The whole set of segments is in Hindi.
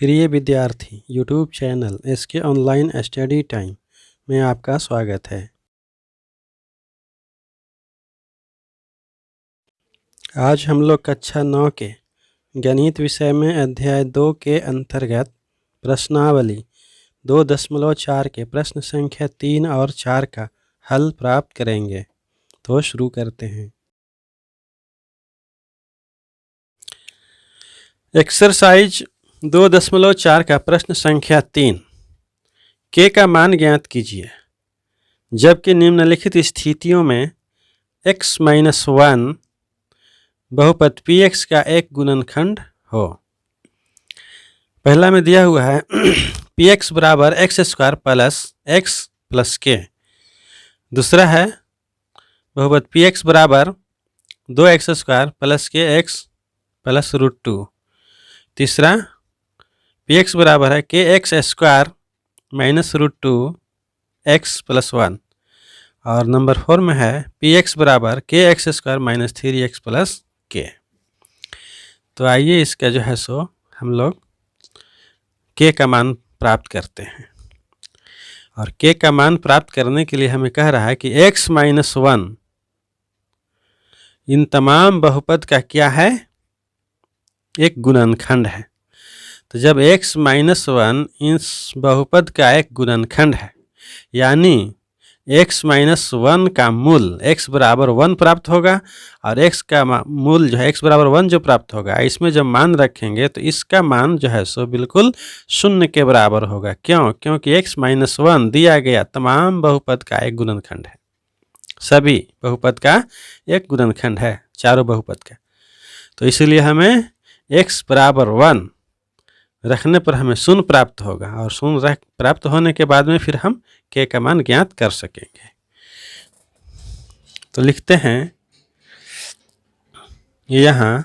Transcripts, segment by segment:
प्रिय विद्यार्थी, YouTube channel SK online study time में आपका स्वागत है। आज हम लोग कक्षा 9 के गणित विषय में अध्याय 2 के अंतर्गत प्रश्नावली 2.4 के प्रश्न संख्या 3 और 4 का हल प्राप्त करेंगे। तो शुरू करते हैं। एक्सरसाइज 2.4 का प्रश्न संख्या 3, के का मान ज्ञात कीजिए जबकि निम्नलिखित स्थितियों में x-1 बहुपद px का एक गुणनखंड हो। पहला में दिया हुआ है px बराबर x² plus x plus k। दूसरा है बहुपद px बराबर 2x² प्लस kx प्लस √2। तीसरा px बराबर है kx² माइनस √2 x प्लस 1। और नंबर 4 में है px बराबर kx² minus 3x plus k। तो आइए इसका जो है सो हम लोग k का मान प्राप्त करते हैं। और k का मान प्राप्त करने के लिए हमें कह रहा है कि x-1 इन तमाम बहुपद का क्या है, एक गुणनखंड है। तो जब x-1 इस बहुपद का एक गुणनखंड है, यानी x-1 का मूल x बराबर 1 प्राप्त होगा और x का मूल जो है x बराबर 1 जो प्राप्त होगा, इसमें जब मान रखेंगे तो इसका मान जो है सो बिल्कुल 0 के बराबर होगा। क्यों? क्योंकि x-1 दिया गया तमाम बहुपद का एक गुणनखंड है। सभी बहुपद का एक गुणनखंड है, चारों बहुपद का। तो इसलिए हमें x बराबर 1 रखने पर हमें 0 प्राप्त होगा और 0 प्राप्त होने के बाद में फिर हम k का मान ज्ञात कर सकेंगे। तो लिखते हैं यहाँ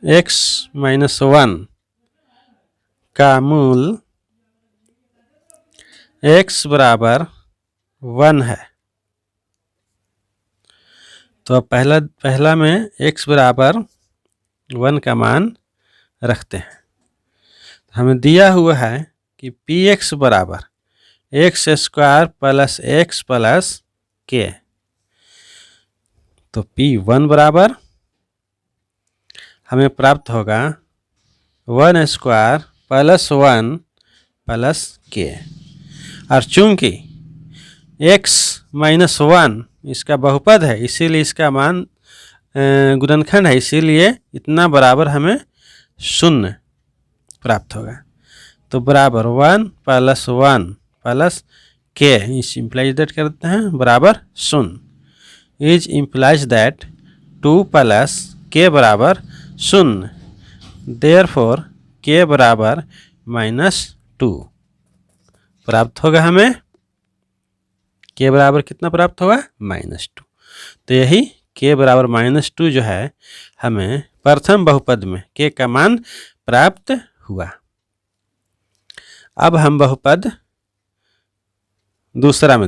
x-1 का मूल x बराबर 1 है। तो पहला में x बराबर 1 का मान रखते हैं। हमें दिया हुआ है कि px बराबर x² plus x plus k। तो p1 बराबर हमें प्राप्त होगा 1² प्लस 1 प्लस k। और चूंकि x-1 इसका बहुपद है, इसीलिए इसका मान गुणनखंड है, इसीलिए इतना बराबर हमें 0 प्राप्त होगा। तो बराबर 1 प्लस 1 प्लस k इस इम्प्लाइज दैट करते हैं बराबर 0। Is implies that 2 plus k बराबर 0। देयरफॉर k बराबर -2 प्राप्त होगा। हमें k बराबर कितना प्राप्त होगा? -2। तो यही k बराबर -2 जो है हमें प्रथम बहुपद में k का मान प्राप्त हुआ। अब हम बहुपद दूसरा में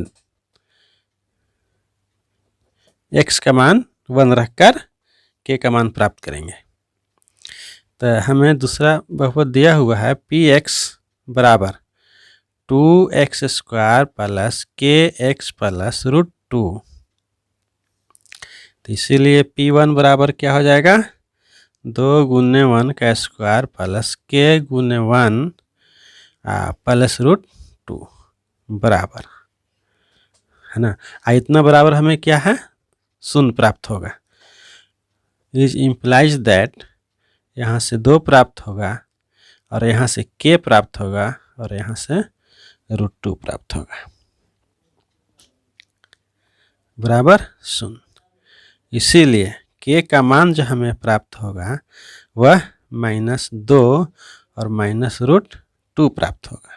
x का मान 1 रखकर k का मान प्राप्त करेंगे। तो हमें दूसरा बहुपद दिया हुआ है px बराबर 2x² प्लस kx प्लस √2। तो इसीलिए p1 बराबर क्या हो जाएगा? 2 गुने 1 का स्क्वायर प्लस k गुने 1 प्लस √2 बराबर है ना। इतना बराबर हमें क्या है? 0 प्राप्त होगा। इज इम्प्लाइज दैट यहाँ से 2 प्राप्त होगा और यहाँ से k प्राप्त होगा और यहाँ से √2 प्राप्त होगा बराबर 0। इसीलिए k का मान जो हमें प्राप्त होगा वह -2 और -√2 प्राप्त होगा।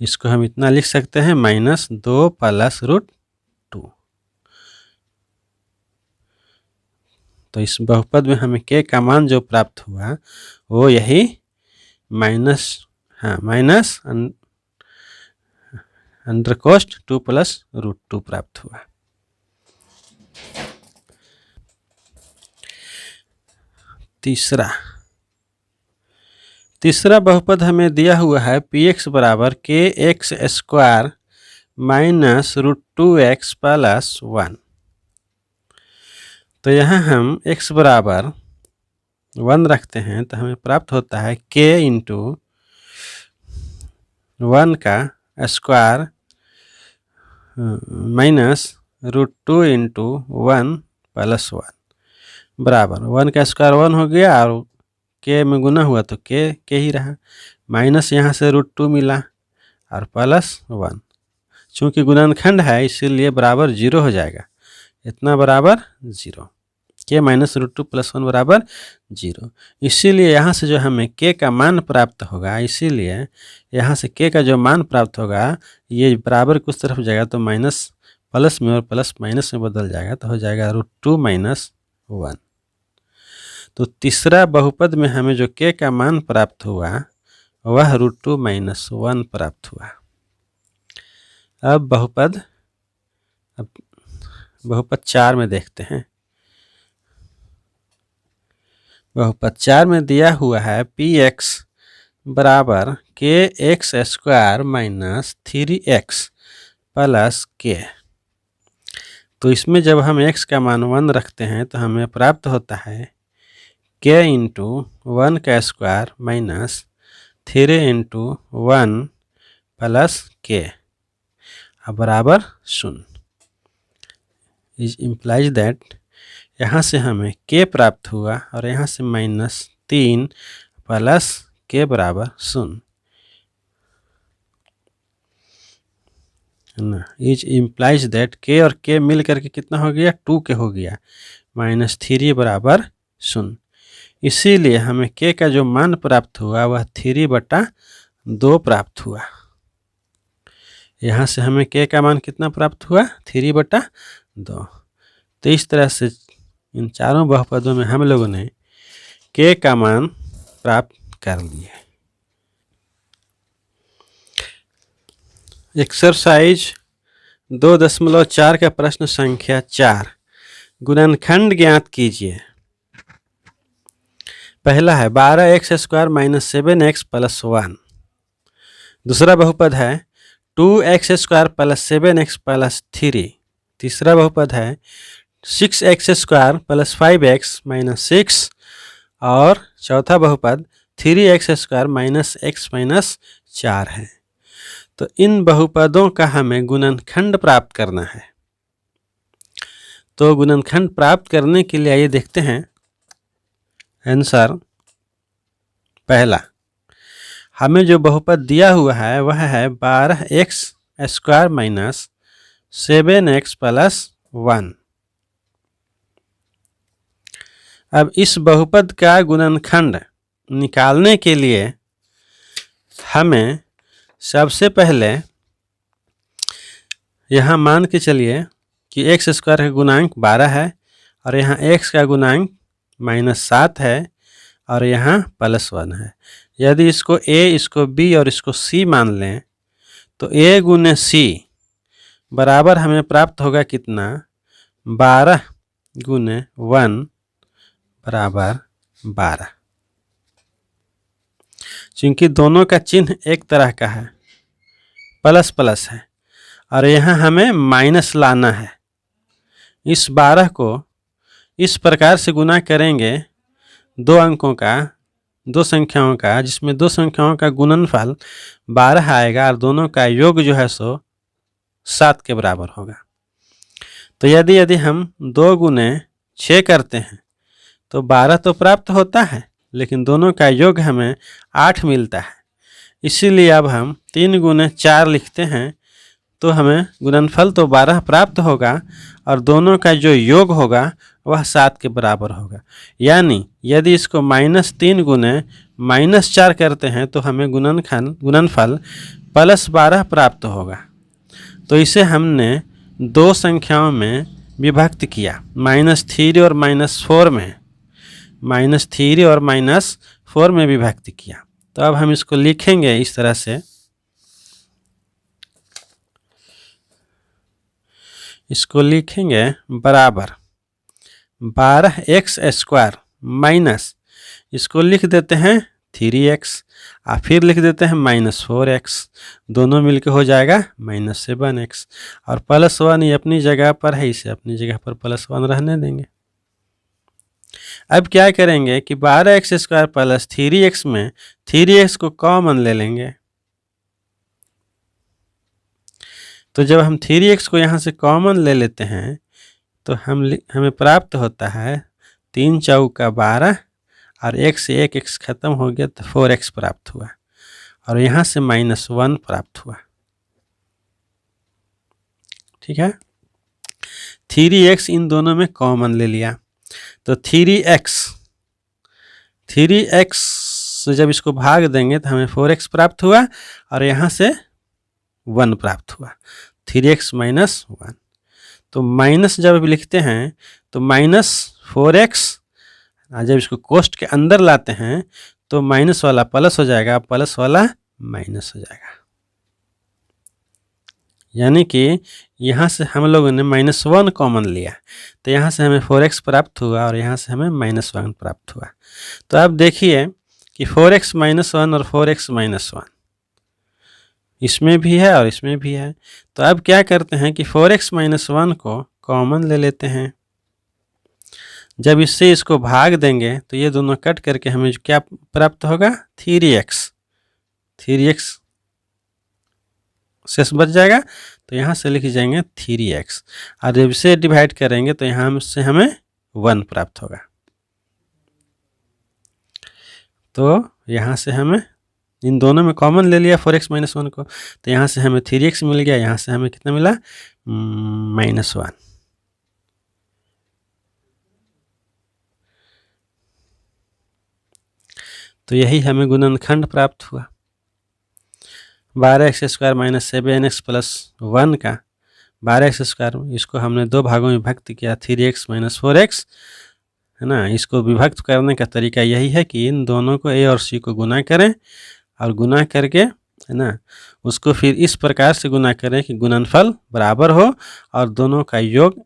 इसको हम इतना लिख सकते हैं -2 प्लस √2। तो इस बहुपद में हमें k का मान जो प्राप्त हुआ वो यही माइनस अंडर कोस्ट 2 प्लस √2 प्राप्त हुआ। तीसरा बहुपद हमें दिया हुआ है पी एक्स बराबर के x square minus √2x plus 1। तो यहाँ हम x बराबर 1 रखते हैं तो हमें प्राप्त होता है k इंटू 1 का स्क्वायर माइनस √2 इंटू 1 प्लस 1 बराबर 1 का स्क्वायर 1 हो गया और k में गुना हुआ तो k ही रहा, माइनस यहाँ से √2 मिला और प्लस 1। चूँकि गुणनखंड है इसीलिए बराबर 0 हो जाएगा, इतना बराबर 0, k माइनस √2 प्लस 1 बराबर 0। इसीलिए यहाँ से जो हमें k का मान प्राप्त होगा, इसीलिए यहाँ से k का जो मान प्राप्त होगा ये बराबर कुछ तरफ जाएगा तो माइनस प्लस में और प्लस माइनस में बदल जाएगा, तो हो जाएगा √2 माइनस 1। तो तीसरा बहुपद में हमें जो k का मान प्राप्त हुआ वह √2 माइनस 1 प्राप्त हुआ। अब बहुपद 4 में देखते हैं। बहुपद 4 में दिया हुआ है पी एक्स बराबर के x square minus 3x plus k। तो इसमें जब हम x का मान 1 रखते हैं तो हमें प्राप्त होता है k इंटू 1 का square minus 3 into 1 plus k बराबर 0। इज इम्प्लाइज दैट यहाँ से हमें k प्राप्त हुआ और यहाँ से -3 प्लस k बराबर 0 है ना। इज इम्प्लाइज दैट k और k मिल करके कितना हो गया, 2k हो गया, -3 बराबर 0। इसीलिए हमें k का जो मान प्राप्त हुआ वह 3/2 प्राप्त हुआ। यहाँ से हमें k का मान कितना प्राप्त हुआ, 3/2। तो इस तरह से इन चारों बहुपदों में हम लोगों ने k का मान प्राप्त कर लिया। एक्सरसाइज 2.4 का प्रश्न संख्या 4, गुणनखंड ज्ञात कीजिए। पहला है 12x square minus 7x plus 1। दूसरा बहुपद है 2x square plus 7x plus 3। तीसरा बहुपद है 6x square plus 5x minus 6। और चौथा बहुपद 3x square minus x minus 4 है। तो इन बहुपदों का हमें गुणनखंड प्राप्त करना है। तो गुणनखंड प्राप्त करने के लिए आइए देखते हैं आंसर। पहला, हमें जो बहुपद दिया हुआ है वह है 12x square minus 7x plus 1। अब इस बहुपद का गुणनखंड निकालने के लिए हमें सबसे पहले यहाँ मान के चलिए कि x स्क्वायर का गुणांक 12 है और यहाँ x का गुणांक -7 है और यहाँ +1 है। यदि इसको a, इसको b और इसको c मान लें तो a गुने c बराबर हमें प्राप्त होगा कितना, 12 गुने 1 बराबर 12। क्योंकि दोनों का चिन्ह एक तरह का है, प्लस प्लस है और यहाँ हमें माइनस लाना है। इस 12 को इस प्रकार से गुना करेंगे दो अंकों का, दो संख्याओं का, जिसमें दो संख्याओं का गुणनफल 12 आएगा और दोनों का योग जो है सो 7 के बराबर होगा। तो यदि हम 2 गुने 6 करते हैं तो 12 तो प्राप्त होता है, लेकिन दोनों का योग हमें 8 मिलता है। इसीलिए अब हम 3 गुने 4 लिखते हैं तो हमें गुणनफल तो 12 प्राप्त होगा और दोनों का जो योग होगा वह 7 के बराबर होगा। यानी यदि इसको -3 गुने -4 करते हैं तो हमें गुणनफल +12 प्राप्त होगा। तो इसे हमने दो संख्याओं में विभक्त किया, -3 और -4 में, -3 और -4 में विभक्त किया। तो अब हम इसको लिखेंगे इस तरह से, इसको लिखेंगे बराबर 12x² माइनस, इसको लिख देते हैं 3x और फिर लिख देते हैं -4x, दोनों मिलके हो जाएगा -7x, और +1 ये अपनी जगह पर है, इसे अपनी जगह पर +1 रहने देंगे। अब क्या करेंगे कि 12x² प्लस 3x में 3x को कॉमन ले लेंगे। तो जब हम 3x को यहाँ से कॉमन ले लेते हैं तो हमें प्राप्त होता है 3 चौका 12 और 1 से 1 x खत्म हो गया तो 4x प्राप्त हुआ, और यहाँ से -1 प्राप्त हुआ। ठीक है, 3x इन दोनों में कॉमन ले लिया तो 3x से जब इसको भाग देंगे तो हमें 4x प्राप्त हुआ, और यहाँ से 1 प्राप्त हुआ, 3x - 1। तो माइनस जब लिखते हैं तो -4x, जब इसको कोष्ठ के अंदर लाते हैं तो माइनस वाला प्लस हो जाएगा, प्लस वाला माइनस हो जाएगा। यानी कि यहाँ से हम लोगों ने -1 कॉमन लिया तो यहाँ से हमें 4x प्राप्त हुआ, और यहाँ से हमें -1 प्राप्त हुआ। तो अब देखिए कि 4x - 1 और 4x - 1 इसमें भी है और इसमें भी है। तो अब क्या करते हैं कि 4x - 1 को कॉमन ले लेते हैं। जब इससे इसको भाग देंगे तो ये दोनों कट करके हमें क्या प्राप्त होगा, 3x शेष बच जाएगा, तो यहाँ से लिख जाएंगे 3x, और जब इसे डिवाइड करेंगे तो यहाँ से हमें 1 प्राप्त होगा। तो यहाँ से हमें इन दोनों में कॉमन ले लिया 4x - 1 को, तो यहाँ से हमें 3x मिल गया, यहाँ से हमें कितना मिला, -1। तो यही हमें गुणनखंड प्राप्त हुआ। 12x² - 7x + 1 का 12x², इसको हमने 2 भागों में विभक्त किया, 3x - 4x, है ना। इसको विभक्त करने का तरीका यही है कि इन दोनों को a और c को गुना करें, और गुना करके, है ना, उसको फिर इस प्रकार से गुना करें कि गुणनफल बराबर हो और दोनों का योग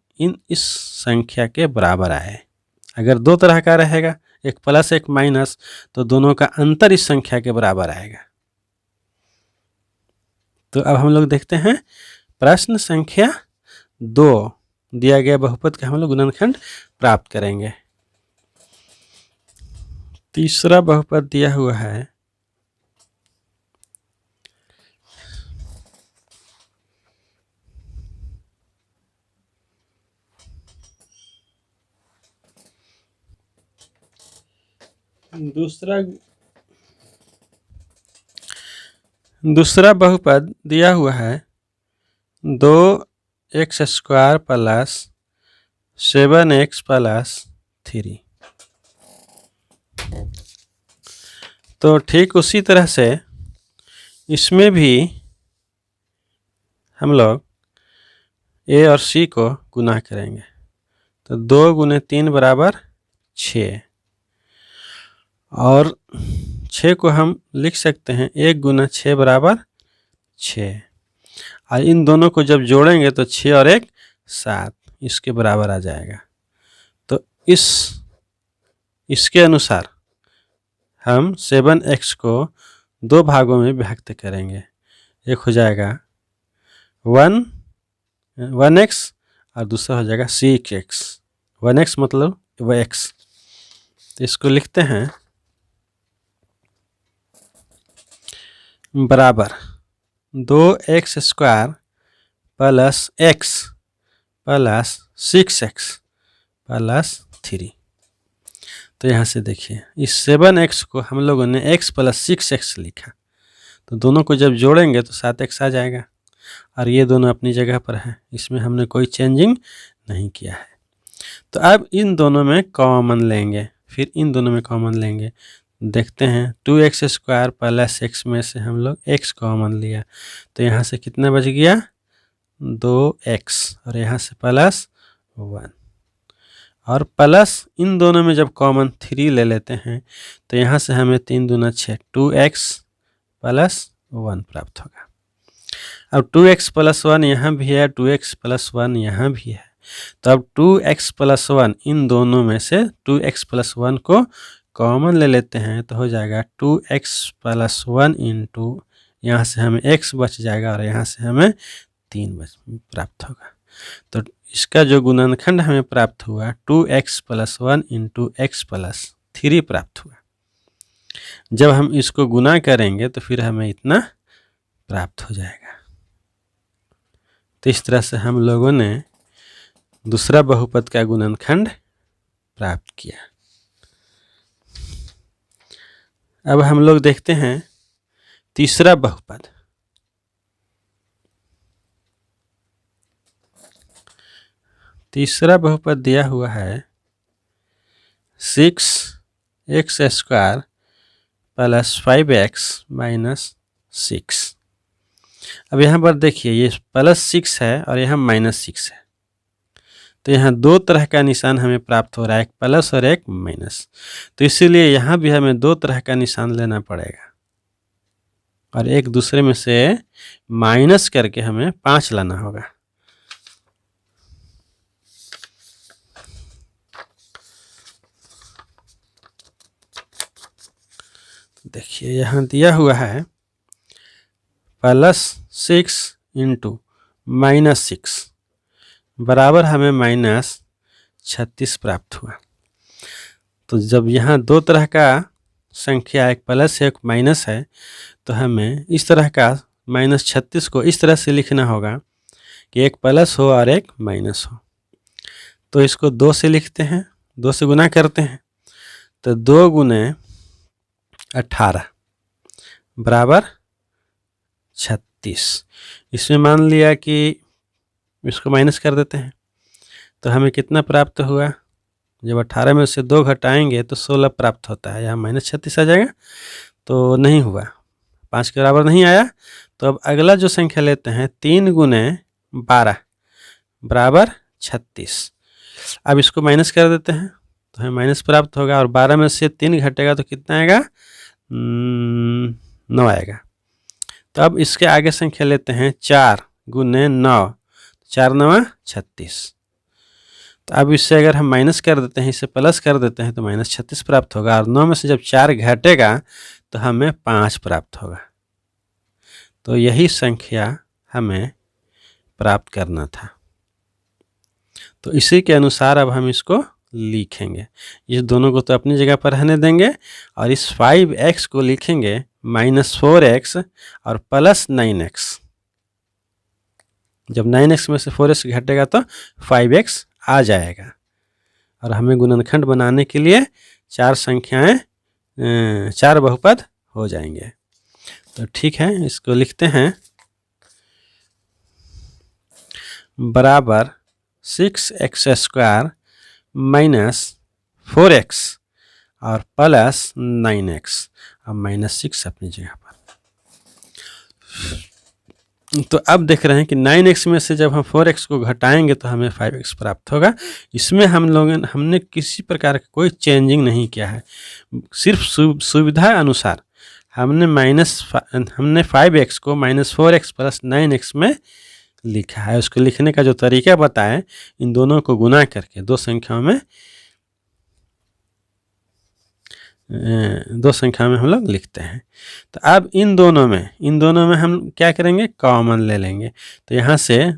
इस संख्या के बराबर आए। अगर 2 तरह का रहेगा, एक प्लस एक माइनस, तो दोनों का अंतर इस संख्या के बराबर आएगा। तो अब हम लोग देखते हैं प्रश्न संख्या 2, दिया गया बहुपद का हम लोग गुणनखंड प्राप्त करेंगे। तीसरा बहुपद दिया हुआ है दूसरा बहुपद दिया हुआ है 2x² प्लस 7x प्लस 3। तो ठीक उसी तरह से इसमें भी हम लोग a और c को गुना करेंगे। तो 2 × 3 = 6, और 6 को हम लिख सकते हैं 1 × 6 = 6, और इन दोनों को जब जोड़ेंगे तो 6 और 1 7 इसके बराबर आ जाएगा। तो इसके अनुसार हम 7x को 2 भागों में विभक्त करेंगे। एक हो जाएगा 1x और दूसरा हो जाएगा 6x। 1x मतलब वह x। तो इसको लिखते हैं बराबर 2x² plus x plus 6x plus 3। तो यहाँ से देखिए इस 7x को हम लोगों ने x प्लस 6x लिखा, तो दोनों को जब जोड़ेंगे तो 7x आ जाएगा, और ये दोनों अपनी जगह पर हैं, इसमें हमने कोई चेंजिंग नहीं किया है। तो अब इन दोनों में कॉमन लेंगे, फिर इन दोनों में कॉमन लेंगे। देखते हैं 2x² प्लस x में से हम लोग x कॉमन लिया, तो यहाँ से कितना बच गया, 2x, और यहाँ से प्लस 1, और प्लस इन दोनों में जब कॉमन 3 ले लेते हैं तो यहाँ से हमें 3 दूना 6, 2x प्लस 1 प्राप्त होगा। अब 2x+1 यहाँ भी है, 2x+1 यहाँ भी है, तो अब 2x+1 इन दोनों में से 2x+1 को कॉमन ले लेते हैं तो हो जाएगा 2x+1 इंटू, यहाँ से हमें x बच जाएगा और यहाँ से हमें 3 प्राप्त होगा। तो इसका जो गुणनखंड हमें प्राप्त हुआ 2x+1 इंटू x+3 प्राप्त हुआ। जब हम इसको गुना करेंगे तो फिर हमें इतना प्राप्त हो जाएगा। तो इस तरह से हम लोगों ने दूसरा बहुपद का गुणनखंड प्राप्त किया। अब हम लोग देखते हैं तीसरा बहुपद। तीसरा बहुपद दिया हुआ है 6x² + 5x - 6। अब यहाँ पर देखिए ये +6 है और यहाँ -6 है, तो यहाँ दो तरह का निशान हमें प्राप्त हो रहा है, एक प्लस और एक माइनस। तो इसीलिए यहाँ भी हमें दो तरह का निशान लेना पड़ेगा और एक दूसरे में से माइनस करके हमें 5 लाना होगा। देखिए यहाँ दिया हुआ है +6 इंटू -6 बराबर हमें -36 प्राप्त हुआ। तो जब यहाँ दो तरह का संख्या, एक प्लस है एक माइनस है, तो हमें इस तरह का -36 को इस तरह से लिखना होगा कि एक प्लस हो और एक माइनस हो। तो इसको 2 से लिखते हैं, 2 से गुना करते हैं, तो 2 × 18 बराबर 36। इसमें मान लिया कि इसको माइनस कर देते हैं तो हमें कितना प्राप्त हुआ, जब 18 में से 2 घटाएंगे तो 16 प्राप्त होता है। यहाँ -36 आ जाएगा, तो नहीं हुआ, 5 के बराबर नहीं आया। तो अब अगला जो संख्या लेते हैं 3 × 12 बराबर 36। अब इसको माइनस कर देते हैं तो हमें माइनस प्राप्त होगा और 12 में से 3 घटेगा तो कितना आएगा, 9 आएगा। तो अब इसके आगे संख्या लेते हैं 4 × 9, 4 × 9 = 36। तो अब इससे अगर हम माइनस कर देते हैं, इसे प्लस कर देते हैं तो -36 प्राप्त होगा और 9 में से जब 4 घटेगा तो हमें 5 प्राप्त होगा। तो यही संख्या हमें प्राप्त करना था। तो इसी के अनुसार अब हम इसको लिखेंगे। इस दोनों को तो अपनी जगह पर रहने देंगे और इस 5x को लिखेंगे -4x और +9x। जब 9x में से 4x घटेगा तो 5x आ जाएगा और हमें गुणनखंड बनाने के लिए 4 संख्याएं, 4 बहुपद हो जाएंगे। तो ठीक है, इसको लिखते हैं बराबर 6x² - 4x और +9x और -6 अपनी जगह पर। तो अब देख रहे हैं कि 9x में से जब हम 4x को घटाएंगे तो हमें 5x प्राप्त होगा। इसमें हमने किसी प्रकार का कोई चेंजिंग नहीं किया है, सिर्फ सुविधा अनुसार हमने 5x को -4x + 9x में लिखा है। उसको लिखने का जो तरीका बताएं, इन दोनों को गुना करके दो संख्याओं में हम लोग लिखते हैं। तो अब इन दोनों में हम क्या करेंगे, कॉमन ले लेंगे। तो यहाँ से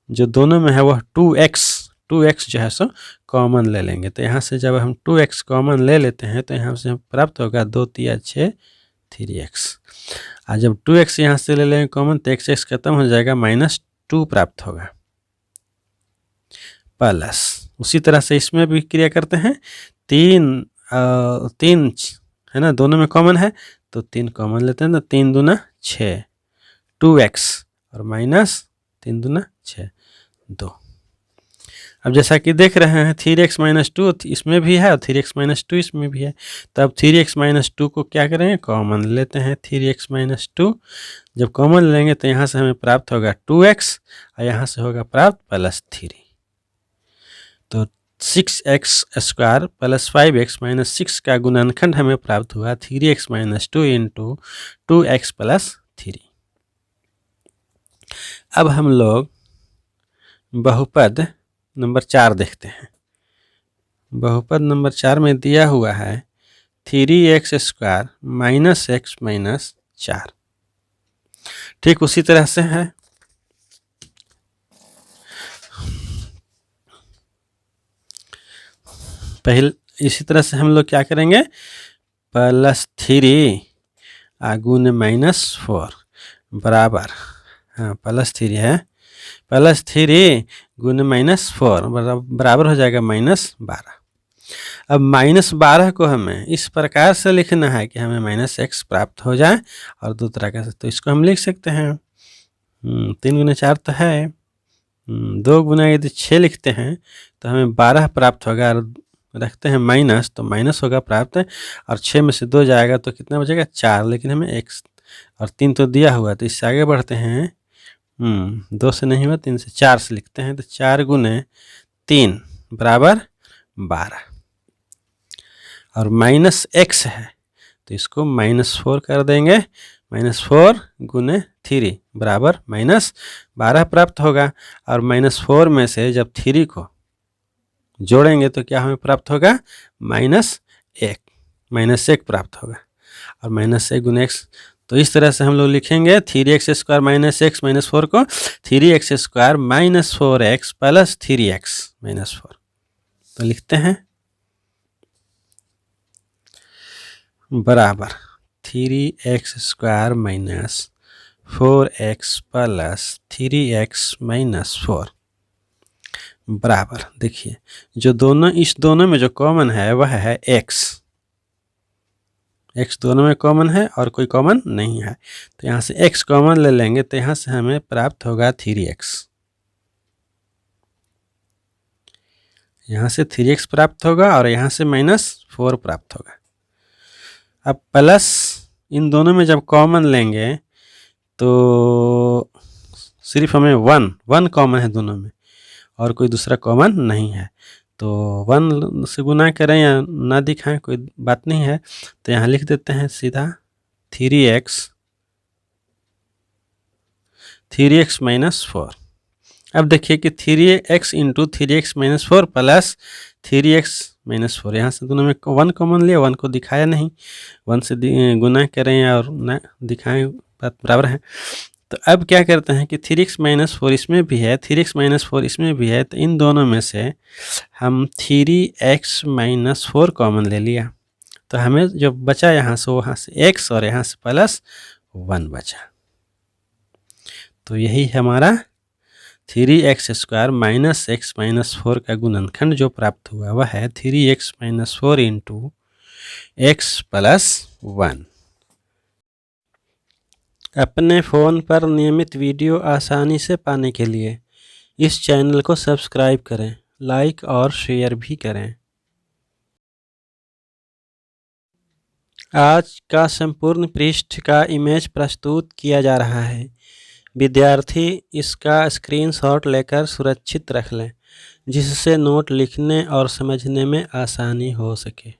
जो दोनों में है वह 2x जो है सो कॉमन ले लेंगे। तो यहाँ से जब हम 2x कॉमन ले लेते हैं तो यहाँ से प्राप्त होगा 2 × 3 = 6 3x। और जब 2x यहाँ से ले लेंगे कॉमन तो x खत्म हो जाएगा, -2 प्राप्त होगा प्लस। उसी तरह से इसमें भी क्रिया करते हैं, 3 है ना, दोनों में कॉमन है तो 3 कॉमन लेते हैं तो 3 × 2 = 6 2x और -3 × 2 = 6 2। अब जैसा कि देख रहे हैं 3x - 2 इसमें भी है और 3x - 2 इसमें भी है। तो अब 3x - 2 को क्या करेंगे, कॉमन लेते हैं। 3x - 2 जब कॉमन लेंगे तो यहाँ से हमें प्राप्त होगा 2x और यहाँ से होगा प्राप्त +3। तो 6x² + 5x - 6 का गुणनखंड हमें प्राप्त हुआ 3x - 2 × 2x + 3। अब हम लोग बहुपद नंबर 4 देखते हैं। बहुपद नंबर 4 में दिया हुआ है 3x² माइनस x माइनस 4। ठीक उसी तरह से है। पहले इसी तरह से हम लोग क्या करेंगे, +3 गुने -4 बराबर, हाँ +3 है, +3 गुने -4 बराबर हो जाएगा -12। अब -12 को हमें इस प्रकार से लिखना है कि हमें -x प्राप्त हो जाए और दो तरह का, तो इसको हम लिख सकते हैं 3 गुने 4 तो है, 2 गुना यदि 6 लिखते हैं तो हमें 12 प्राप्त होगा, और रखते हैं माइनस तो माइनस होगा प्राप्त, और 6 में से 2 जाएगा तो कितना बचेगा 4, लेकिन हमें x और 3 तो दिया हुआ, तो इससे आगे बढ़ते हैं 2 से नहीं हुआ, 3 से 4 से लिखते हैं, तो 4 गुने 3 बराबर 12, और -x है तो इसको -4 कर देंगे, -4 गुने 3 बराबर -12 प्राप्त होगा, और -4 में से जब 3 को जोड़ेंगे तो क्या हमें प्राप्त होगा -1 प्राप्त होगा, और -1 गुने x, तो इस तरह से हम लोग लिखेंगे 3x² माइनस x माइनस 4 को 3x² minus 4x plus 3x minus 4, तो लिखते हैं बराबर 3x² minus 4x plus 3x minus 4 बराबर, देखिए जो दोनों, इस दोनों में जो कॉमन है वह है x दोनों में कॉमन है और कोई कॉमन नहीं है, तो यहाँ से x कॉमन ले लेंगे, तो यहाँ से हमें प्राप्त होगा 3x, यहाँ से 3x प्राप्त होगा और यहाँ से -4 प्राप्त होगा। अब प्लस इन दोनों में जब कॉमन लेंगे तो सिर्फ हमें 1 कॉमन है दोनों में और कोई दूसरा कॉमन नहीं है, तो 1 से गुना करें या ना दिखाएं कोई बात नहीं है, तो यहाँ लिख देते हैं सीधा 3x माइनस 4। अब देखिए कि 3x into 3x minus 4 plus 3x minus 4, यहाँ से दोनों में 1 कॉमन लिया, 1 को दिखाया नहीं, 1 से गुना करें और ना दिखाएं बात बराबर है। तो अब क्या करते हैं कि 3x माइनस 4 इसमें भी है, 3x माइनस 4 इसमें भी है, तो इन दोनों में से हम 3x माइनस 4 कॉमन ले लिया, तो हमें जो बचा यहाँ से, वहाँ से x और यहाँ से +1 बचा, तो यही हमारा 3x² माइनस x माइनस 4 का गुणनखंड जो प्राप्त हुआ वह है 3x minus 4 into x plus 1। अपने फ़ोन पर नियमित वीडियो आसानी से पाने के लिए इस चैनल को सब्सक्राइब करें, लाइक और शेयर भी करें। आज का संपूर्ण पृष्ठ का इमेज प्रस्तुत किया जा रहा है। विद्यार्थी इसका स्क्रीनशॉट लेकर सुरक्षित रख लें, जिससे नोट लिखने और समझने में आसानी हो सके।